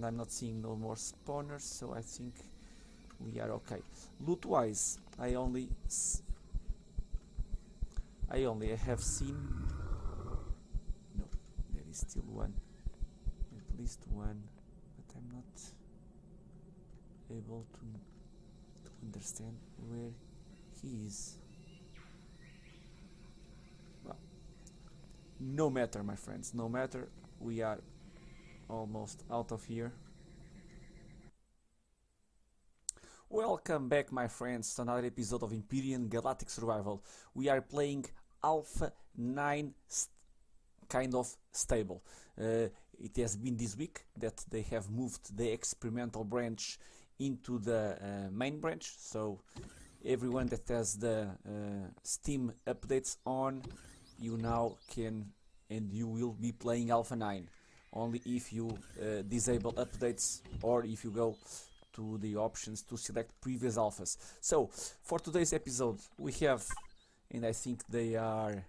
and I'm not seeing no more spawners, so I think we are okay. Loot wise, I only have seen, no, there is still one, at least one, but I'm not able to understand where he is. Well, no matter, my friends, no matter, we are almost out of here. Welcome back, my friends, to another episode of Empyrion Galactic Survival. We are playing Alpha 9 kind of stable. It has been this week that they have moved the experimental branch into the main branch, so everyone that has the Steam updates on, you now can and you will be playing Alpha 9 only if you disable updates or if you go to the options to select previous alphas. So for today's episode we have, and I think they are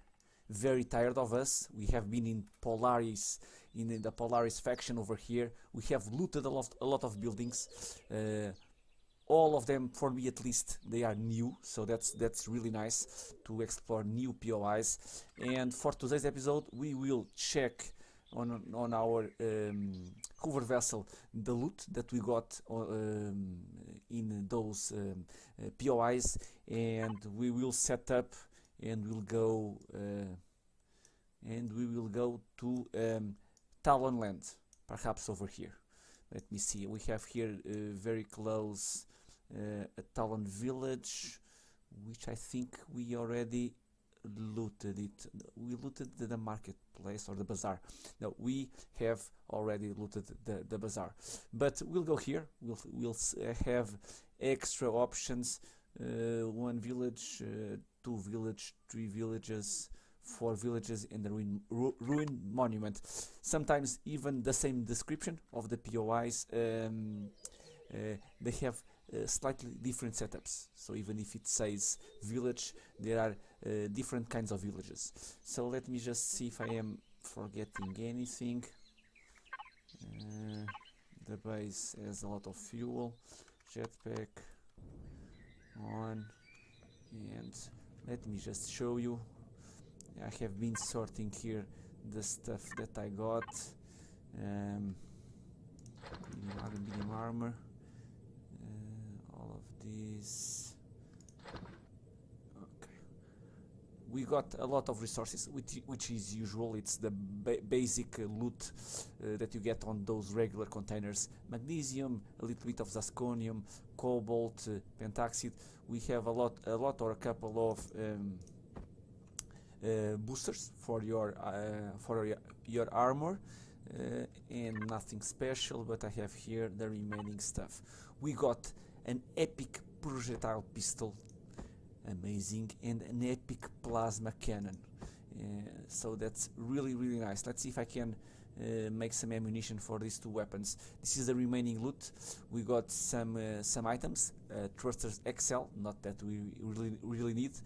very tired of us, we have been in Polaris, in the Polaris faction over here. We have looted a lot of buildings, all of them, for me at least, they are new, so that's really nice to explore new POIs. And for today's episode we will check on our hover vessel the loot that we got in those POIs, and we will set up and we'll go to Talon land, perhaps over here. Let me see, we have here very close a Talon village, which I think we already looted it. We looted the marketplace or the bazaar. No, we have already looted the bazaar, but we'll go here. We'll have extra options, 1 village, 2 village, 3 villages, 4 villages, and the ruin monument. Sometimes even the same description of the POIs, they have slightly different setups. So even if it says village, there are different kinds of villages. So let me just see if I am forgetting anything. The base has a lot of fuel, jetpack on, and let me just show you. I have been sorting here the stuff that I got. Medium armor, all of these. Okay, we got a lot of resources, which is usual. It's the basic loot that you get on those regular containers: magnesium, a little bit of zasconium, cobalt, pentaxid. We have a lot or a couple of boosters for your armor, and nothing special, but I have here the remaining stuff. We got an epic projectile pistol, amazing, and an epic plasma cannon, so that's really nice. Let's see if I can make some ammunition for these 2 weapons. This is the remaining loot. We got some items, thrusters XL, not that we really need.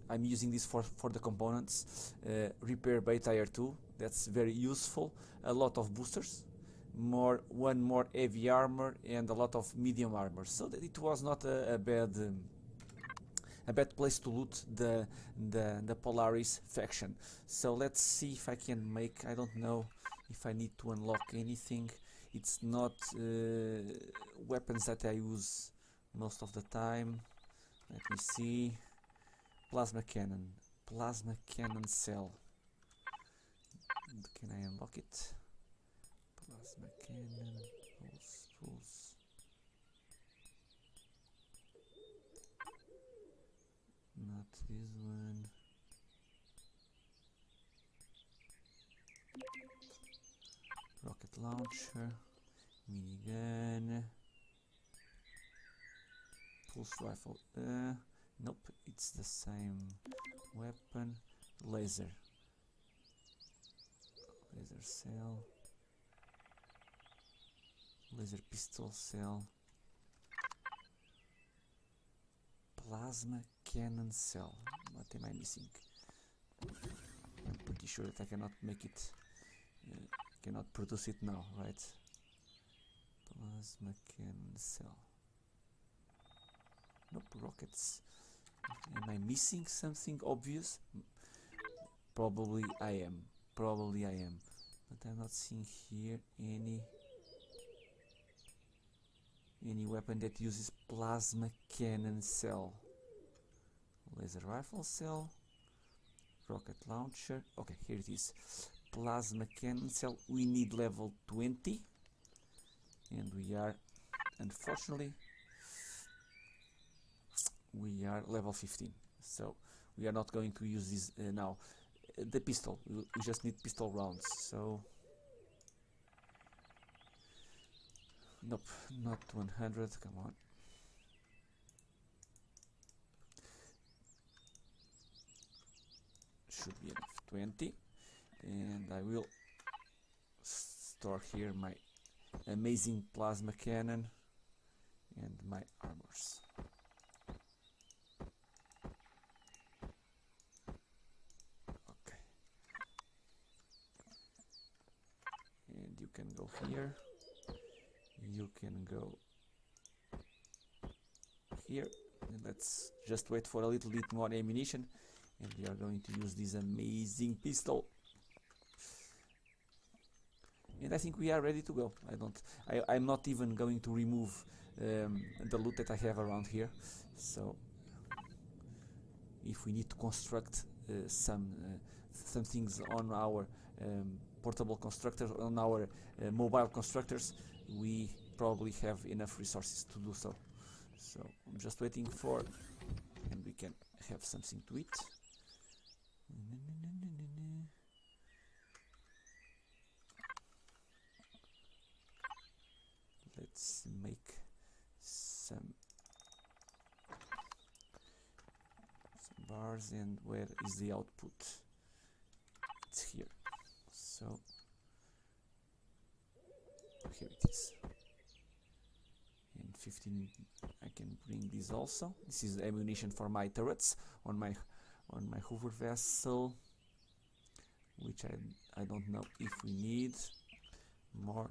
I'm using this for the components. Repair bay tire 2, that's very useful. A lot of boosters, one more heavy armor, and a lot of medium armor. So that it was not a bad place to loot the Polaris faction. So let's see if I can make, I don't know if I need to unlock anything. It's not weapons that I use most of the time. Let me see. Plasma cannon cell. Can I unlock it? Plasma cannon, pulse. Not this one. Rocket launcher, minigun, pulse rifle. Nope, it's the same weapon. Laser cell, laser pistol cell, plasma cannon cell. What am I missing? I'm pretty sure that I cannot make it cannot produce it now, right? Plasma cannon cell. Nope, rockets. Am I missing something obvious? Probably I am. Probably I am. But I'm not seeing here any weapon that uses plasma cannon cell. Laser rifle cell. Rocket launcher. Okay, here it is. Plasma cannon cell. We need level 20. And we are, unfortunately, we are level 15. So we are not going to use this now. The pistol. We just need pistol rounds. So nope, not 100. Come on. Should be enough. 20. And I will store here my amazing plasma cannon and my armors. Okay. And you can go here. You can go here. And let's just wait for a little bit more ammunition. And we are going to use this amazing pistol. And I think we are ready to go. I'm not even going to remove the loot that I have around here. So if we need to construct some things on our portable constructors, on our mobile constructors, we probably have enough resources to do so. So I'm just waiting for, and we can have something to eat. Let's make some bars, and where is the output? It's here. So here it is. And 15. I can bring this also. This is ammunition for my turrets on my hover vessel, which I don't know if we need more.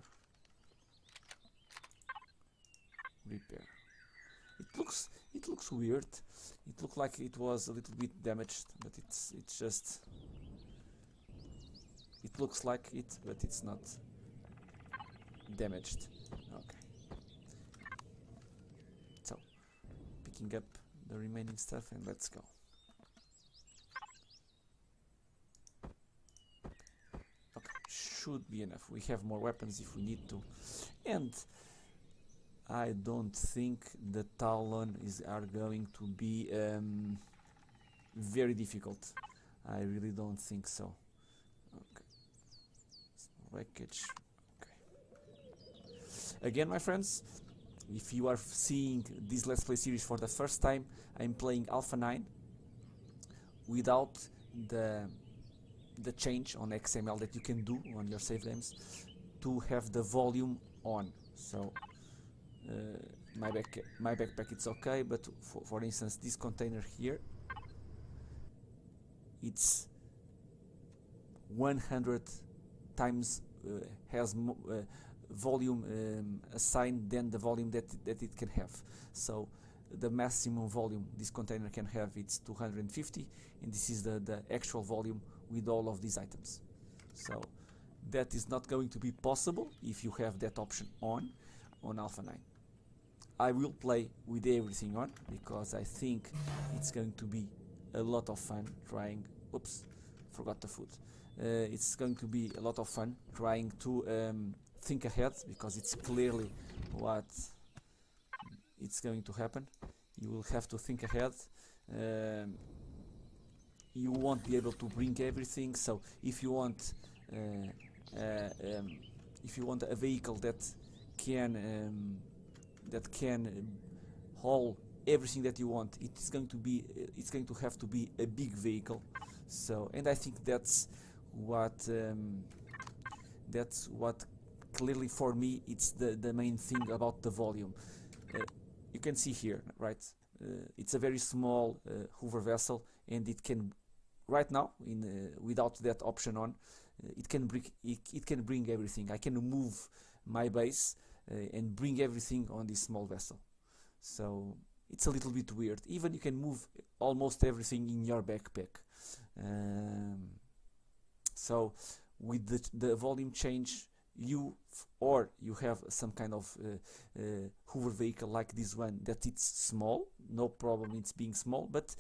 Repair. It looks weird. It looked like it was a little bit damaged, but it's just, it looks like it, but it's not damaged. Okay. So picking up the remaining stuff, and let's go. Okay, should be enough. We have more weapons if we need to, and I don't think the Talon are going to be very difficult. I really don't think so. Okay. Wreckage. Okay. Again, my friends, if you are seeing this Let's Play series for the first time, I'm playing Alpha 9 without the change on XML that you can do on your save games to have the volume on. So my backpack it's okay, but for instance this container here, it's 100 times has volume assigned than the volume that it can have. So the maximum volume this container can have, it's 250, and this is the actual volume with all of these items. So that is not going to be possible if you have that option on Alpha 9. I will play with everything on, because I think it's going to be a lot of fun trying. Oops, forgot the food. It's going to be a lot of fun trying to think ahead, because it's clearly what it's going to happen. You will have to think ahead. You won't be able to bring everything, so if you want a vehicle that can haul everything that you want, it's going to have to be a big vehicle. So, and I think that's what clearly for me it's the main thing about the volume. You can see here, right? It's a very small hover vessel, and it can right now, without that option on, it can bring everything. I can move my base and bring everything on this small vessel. So it's a little bit weird. Even you can move almost everything in your backpack. So with the volume change, you have some kind of hover vehicle like this one that it's small, no problem it's being small, but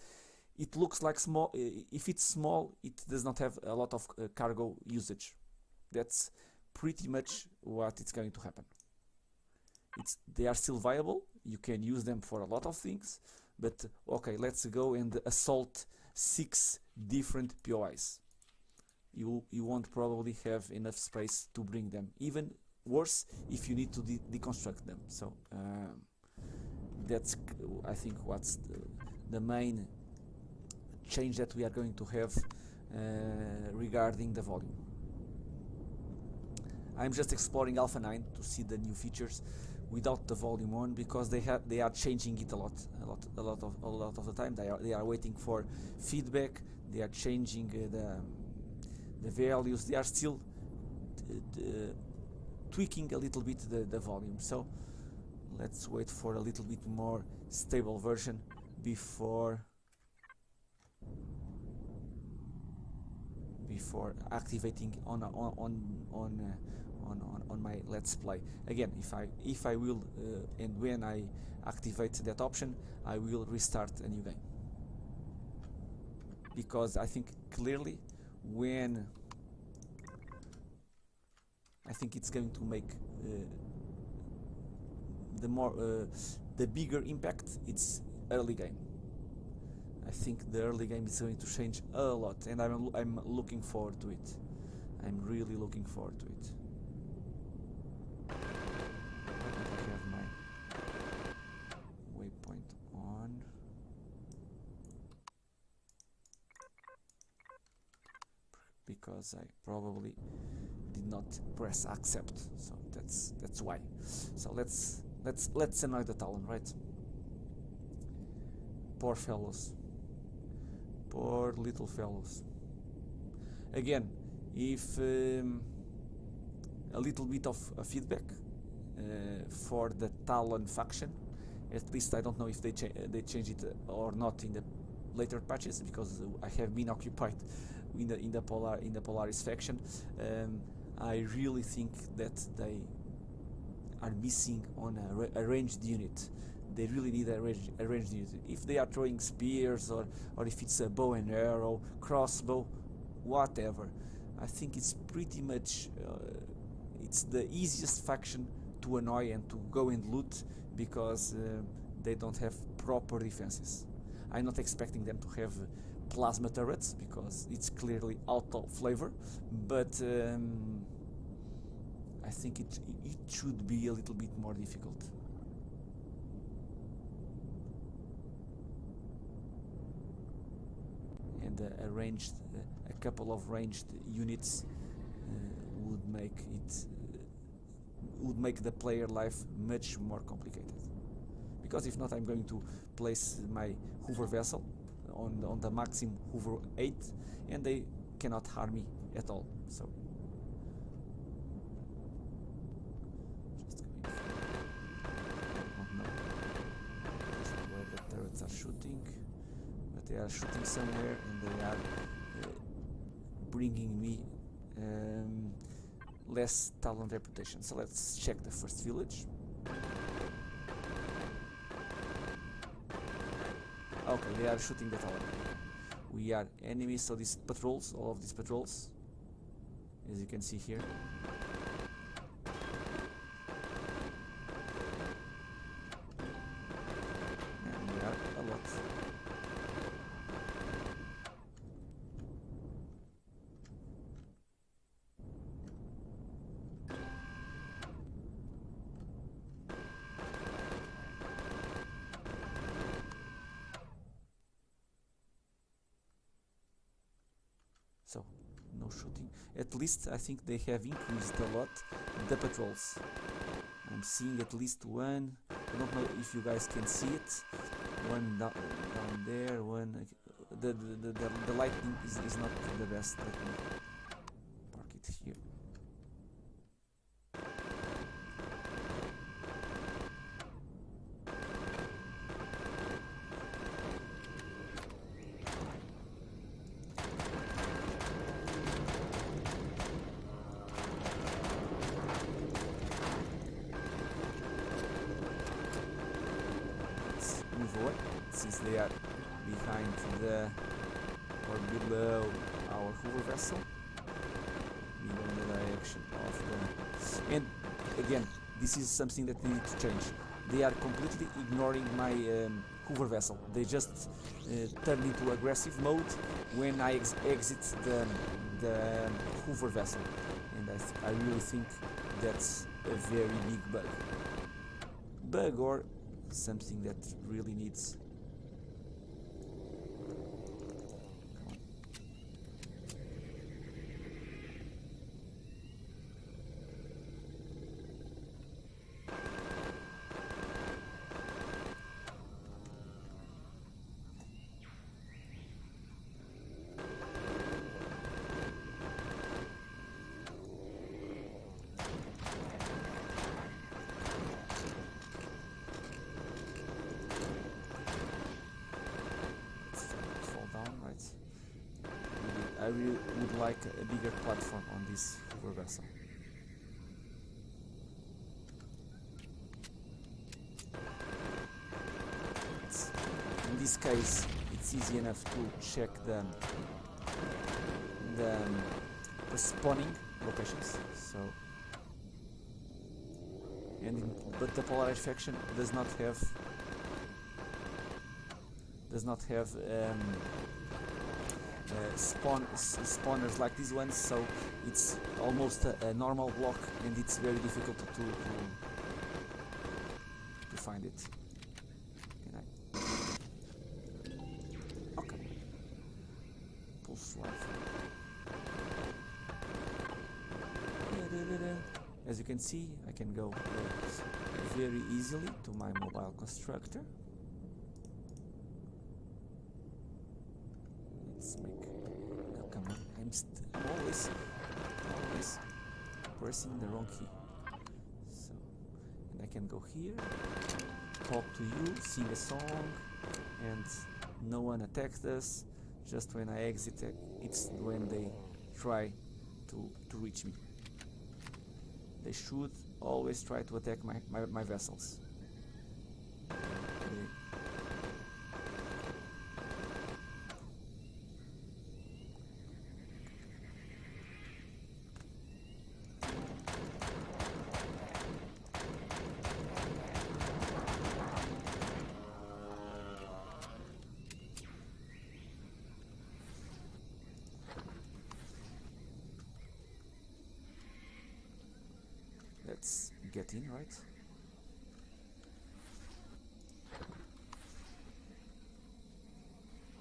it looks like small. If it's small, it does not have a lot of cargo usage. That's pretty much what it's going to happen. They are still viable, you can use them for a lot of things, but okay, let's go and assault 6 different POIs. You won't probably have enough space to bring them. Even worse if you need to deconstruct them. So that's, I think, what's the main change that we are going to have regarding the volume. I'm just exploring Alpha 9 to see the new features without the volume on, because they are changing it a lot of the time. They are waiting for feedback. They are changing the values. They are still tweaking a little bit the volume. So let's wait for a little bit more stable version before activating on my Let's Play. Again, if I will and when I activate that option, I will restart a new game, because I think clearly when I think it's going to make the bigger impact, it's early game. I think the early game is going to change a lot, and I'm looking forward to it. I'm really looking forward to it. I have my waypoint on. Because I probably did not press accept, so that's why. So let's annoy the Talon, right? Poor fellows. Poor little fellows. Again, if a little bit of feedback for the Talon faction, at least I don't know if they change it or not in the later patches, because I have been occupied in the Polaris faction. I really think that they are missing on a ranged unit. They really need a ranged unit. If they are throwing spears, or if it's a bow and arrow, crossbow, whatever, I think it's pretty much it's the easiest faction to annoy and to go and loot, because they don't have proper defenses. I'm not expecting them to have plasma turrets, because it's clearly out of flavor, but I think it should be a little bit more difficult. And a couple of ranged units would make the player life much more complicated. Because if not, I'm going to place my Hoover vessel on the maximum Hoover 8, and they cannot harm me at all. So I don't know where the turrets are shooting, but they are shooting somewhere, and they are bringing me less Talon reputation. So let's check the first village. Okay, they are shooting the Talon. We are enemies, so these patrols, all of these patrols, as you can see here. And there are a lot. So, no shooting. At least I think they have increased a lot the patrols. I'm seeing at least one. I don't know if you guys can see it. One down there. One. The lighting is not the best. Let me park since they are behind the or below our hover vessel. We go in the direction of the... And again, this is something that we need to change. They are completely ignoring my hover vessel. They just turn into aggressive mode when I exit the hover vessel. And I really think that's a very big bug or something that really needs... I really would like a bigger platform on this hover vessel. In this case, it's easy enough to check the spawning locations. So, but the Polaris faction does not have spawners like these ones, so it's almost a normal block, and it's very difficult to find it. Okay. Pulse rifle. As you can see, I can go very easily to my mobile constructor. Let's make... No, come on. I'm always pressing the wrong key. So, and I can go here, talk to you, sing a song, and no one attacks us. Just when I exit, it's when they try to reach me. They should always try to attack my vessels. Let's get in, right?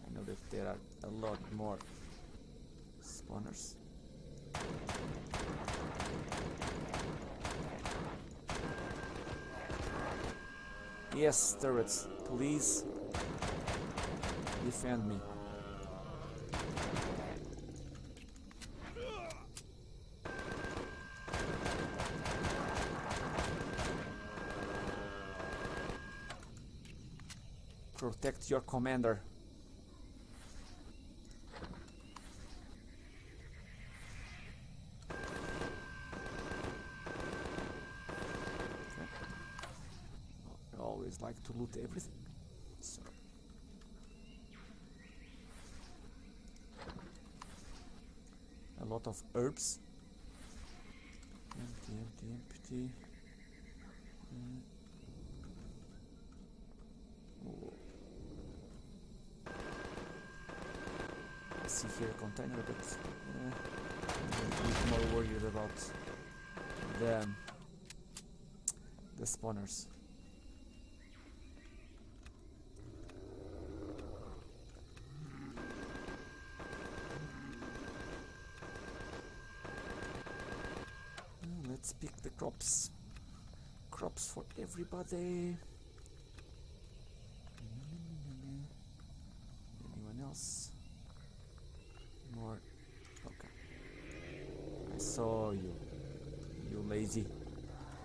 I know that there are a lot more spawners. Yes, turrets, please defend me. Protect your commander. Okay. I always like to loot everything. So. A lot of herbs. Empty. I see here a container, but I'm a bit more worried about the spawners. Let's pick the crops. Crops for everybody. Anyone else? More. Okay. I saw you. You lazy.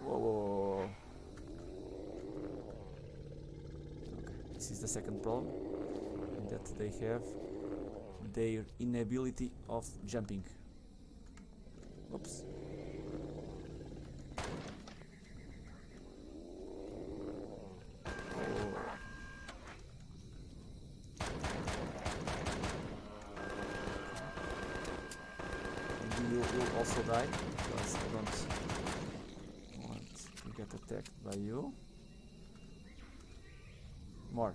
Whoa. Okay. This is the second problem. That they have their inability of jumping. Oops. will also die because I don't want to get attacked by you. More.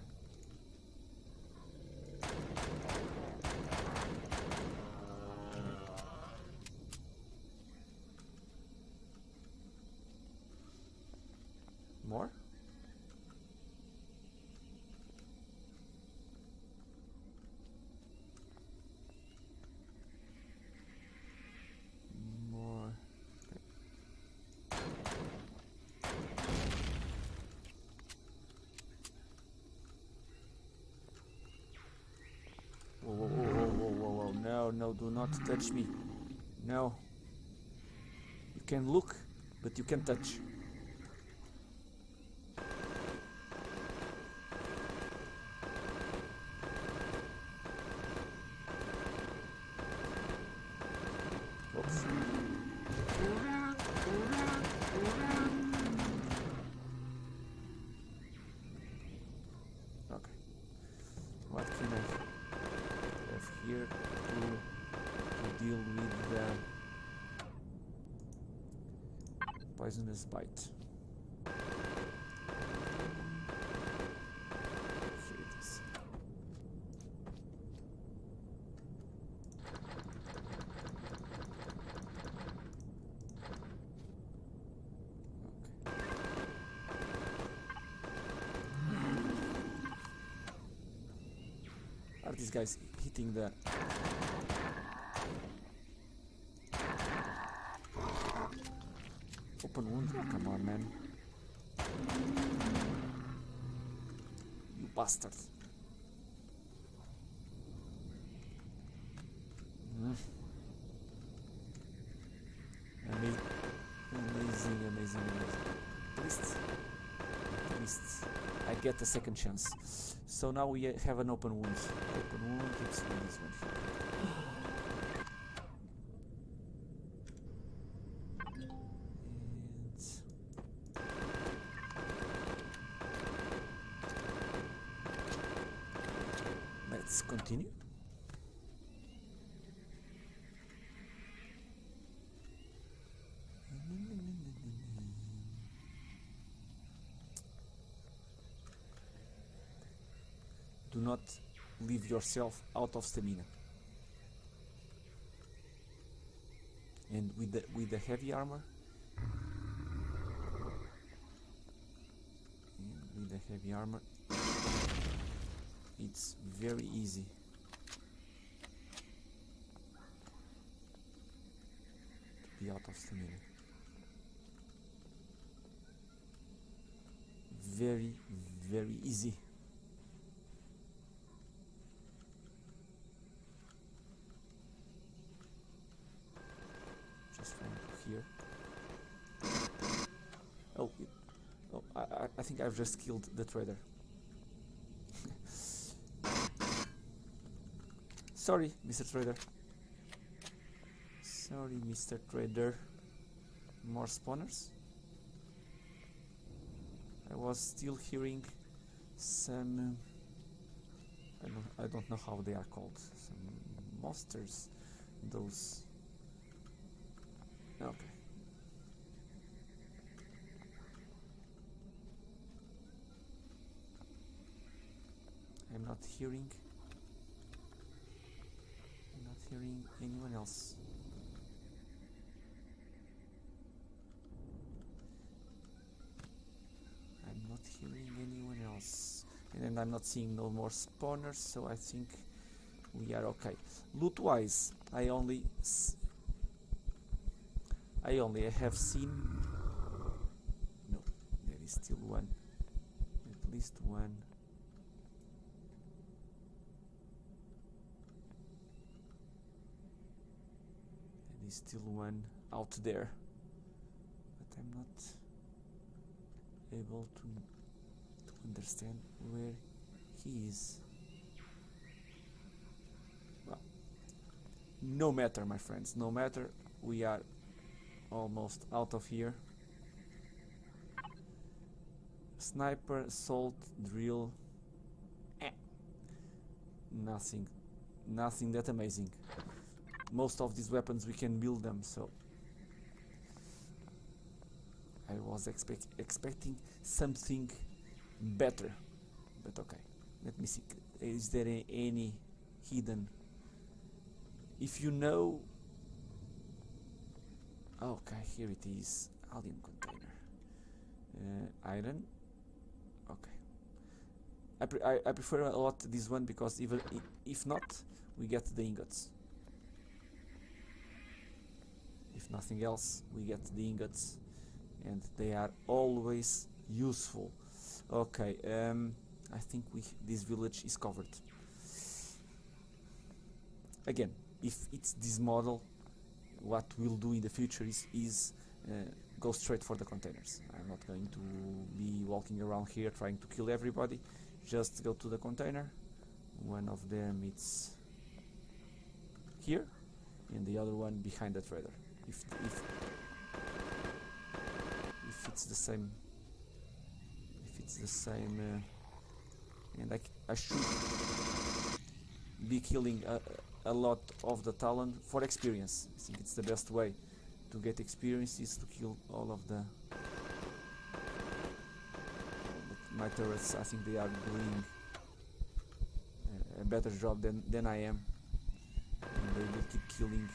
More? More. Whoa, whoa, whoa, whoa, whoa, whoa, whoa. No, no, do not touch me. No. You can look, but you can't touch. Oops. Okay. What can I have here to deal with the poisonous bite? Here it is. Are these guys hitting the... open wound? Oh, come on, man. You bastard. Amazing, amazing, amazing, amazing. At least I get a second chance. So now we have an open wound. Open wound, it's this one here. And let's continue. Do not leave yourself out of stamina. And with the heavy armor, it's very easy to be out of stamina. Very, very easy. Here. Oh, I think I've just killed the trader. Sorry, Mr. Trader. Sorry, Mr. Trader. More spawners. I was still hearing some... I don't know how they are called. Some monsters. Those... Okay. I'm not hearing anyone else. I'm not hearing anyone else. And I'm not seeing no more spawners, so I think we are okay. Loot wise, I only have seen... No, there is still one. At least one. There is still one out there. But I'm not able to understand where he is. Well, no matter, my friends, no matter. We are almost out of here. Sniper, assault, drill. Nothing that amazing. most of these weapons we can build them, so I was expecting something better, but okay. Let me see, is there any hidden, if you know, okay, here it is, alien container, iron, okay. I prefer a lot this one, because even if not, we get the ingots. If nothing else, we get the ingots, and they are always useful. Okay, I think this village is covered. Again, if it's this model, what we'll do in the future is go straight for the containers. I'm not going to be walking around here trying to kill everybody. Just go to the container. One of them it's here, and the other one behind the trader. If it's the same, and I should be killing a lot of the Talon for experience. I think it's the best way to get experience is to kill all of my turrets. I think they are doing a better job than I am, and they will keep killing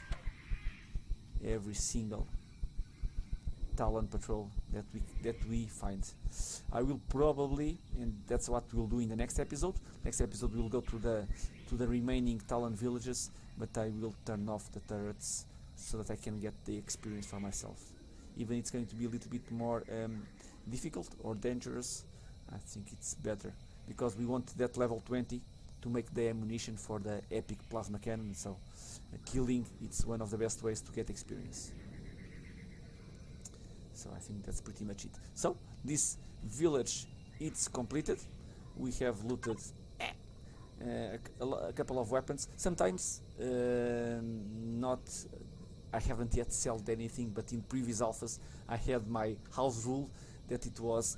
every single Talon patrol that we find. I will probably, and that's what we'll do in the next episode. Next episode we'll go to the remaining Talon villages, but I will turn off the turrets so that I can get the experience for myself. Even it's going to be a little bit more difficult or dangerous, I think it's better, because we want that level 20 to make the ammunition for the epic plasma cannon, so killing it's one of the best ways to get experience. So I think that's pretty much it. So this village, it's completed. We have looted a couple of weapons. Sometimes not, I haven't yet sold anything, but in previous alphas I had my house rule that it was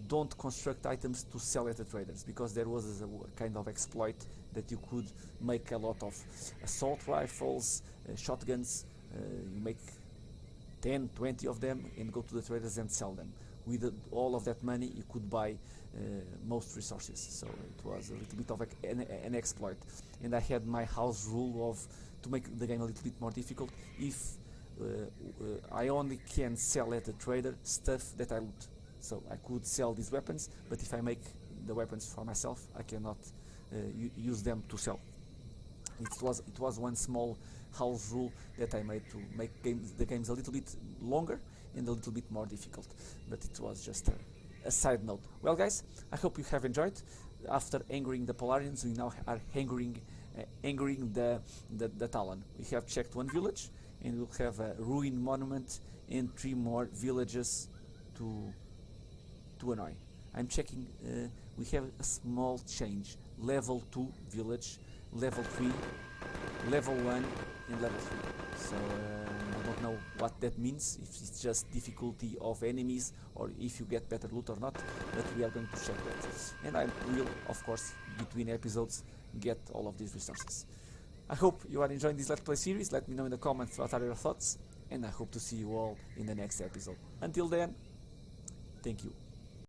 don't construct items to sell at the traders, because there was a kind of exploit that you could make a lot of assault rifles, shotguns, you make 10, 20 of them and go to the traders and sell them. With all of that money you could buy most resources, so it was a little bit of an exploit, and I had my house rule of to make the game a little bit more difficult. If I only can sell at the trader stuff that I loot, so I could sell these weapons, but if I make the weapons for myself I cannot use them to sell. It was one small house rule that I made to make the games a little bit longer and a little bit more difficult, but it was just a side note. Well guys, I hope you have enjoyed. After angering the Polarians, we now are angering the Talon. We have checked one village, and we'll have a ruined monument and 3 more villages to annoy. I'm checking, we have a small change. Level 2 village, level 3, level 1 and level 3. So I don't know what that means, if it's just difficulty of enemies or if you get better loot or not, but we are going to check that. And I will, of course, between episodes, get all of these resources. I hope you are enjoying this Let's Play series. Let me know in the comments what are your thoughts, and I hope to see you all in the next episode. Until then, thank you.